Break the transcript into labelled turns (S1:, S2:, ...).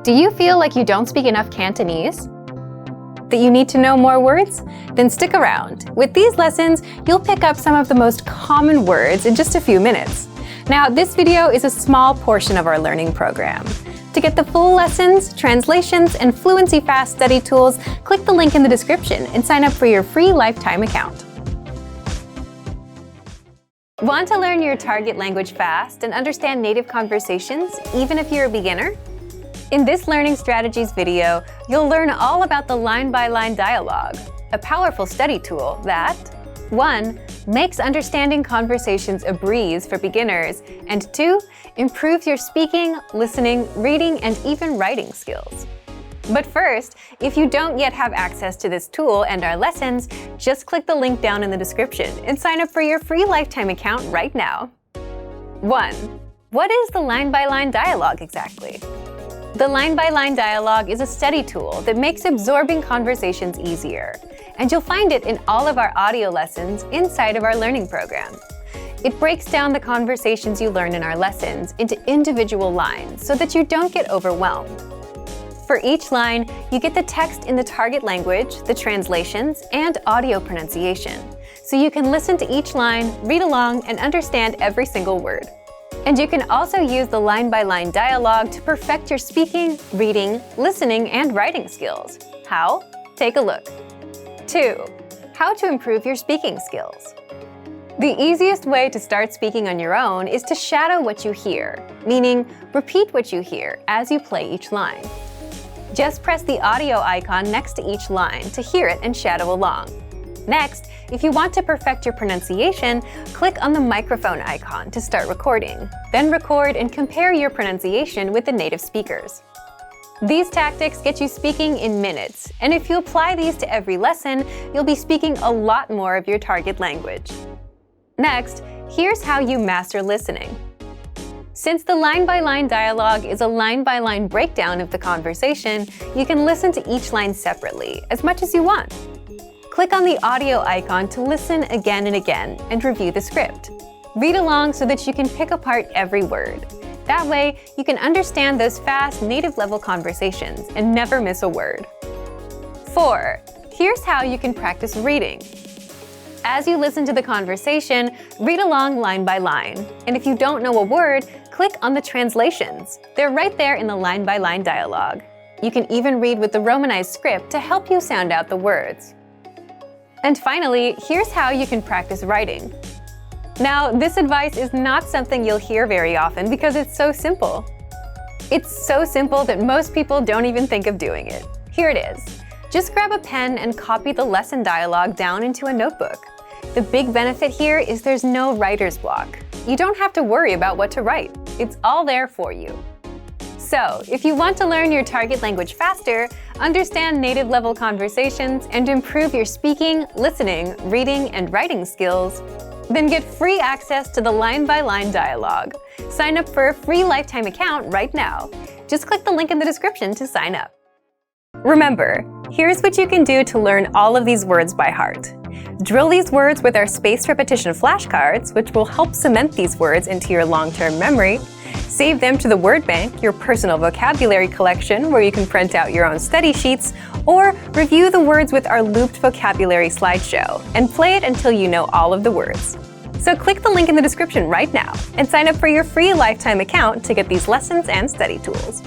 S1: Do you feel like you don't speak enough Cantonese? That you need to know more words? Then stick around. With these lessons, you'll pick up some of the most common words in just a few minutes. Now, this video is a small portion of our learning program. To get the full lessons, translations, and fluency fast study tools, click the link in the description and sign up for your free lifetime account. Want to learn your target language fast and understand native conversations, even if you're a beginner? In this Learning Strategies video, you'll learn all about the line-by-line dialogue, a powerful study tool that 1. Makes understanding conversations a breeze for beginners, and 2. Improves your speaking, listening, reading, and even writing skills. But first, if you don't yet have access to this tool and our lessons, just click the link down in the description and sign up for your free lifetime account right now. 1. What is the line-by-line dialogue exactly? The line-by-line dialogue is a study tool that makes absorbing conversations easier, and you'll find it in all of our audio lessons inside of our learning program. It breaks down the conversations you learn in our lessons into individual lines so that you don't get overwhelmed. For each line, you get the text in the target language, the translations, and audio pronunciation, so you can listen to each line, read along, and understand every single word. And you can also use the line-by-line dialogue to perfect your speaking, reading, listening, and writing skills. How? Take a look. 2. How to improve your speaking skills. The easiest way to start speaking on your own is to shadow what you hear, meaning repeat what you hear as you play each line. Just press the audio icon next to each line to hear it and shadow along. Next, if you want to perfect your pronunciation, click on the microphone icon to start recording. Then record and compare your pronunciation with the native speakers. These tactics get you speaking in minutes, and if you apply these to every lesson, you'll be speaking a lot more of your target language. Next, here's how you master listening. Since the line-by-line dialogue is a line-by-line breakdown of the conversation, you can listen to each line separately, as much as you want. Click on the audio icon to listen again and again and review the script. Read along so that you can pick apart every word. That way, you can understand those fast, native-level conversations and never miss a word. 4. Here's how you can practice reading. As you listen to the conversation, read along line by line. And if you don't know a word, click on the translations. They're right there in the line-by-line dialogue. You can even read with the Romanized script to help you sound out the words. And finally, here's how you can practice writing. Now, this advice is not something you'll hear very often because it's so simple. It's so simple that most people don't even think of doing it. Here it is. Just grab a pen and copy the lesson dialogue down into a notebook. The big benefit here is there's no writer's block. You don't have to worry about what to write. It's all there for you. So, if you want to learn your target language faster, understand native-level conversations, and improve your speaking, listening, reading, and writing skills, then get free access to the line-by-line dialogue. Sign up for a free lifetime account right now. Just click the link in the description to sign up. Remember, here's what you can do to learn all of these words by heart. Drill these words with our spaced repetition flashcards, which will help cement these words into your long-term memory. Save them to the word bank, your personal vocabulary collection, where you can print out your own study sheets, or review the words with our looped vocabulary slideshow, and play it until you know all of the words. So click the link in the description right now and sign up for your free lifetime account to get these lessons and study tools.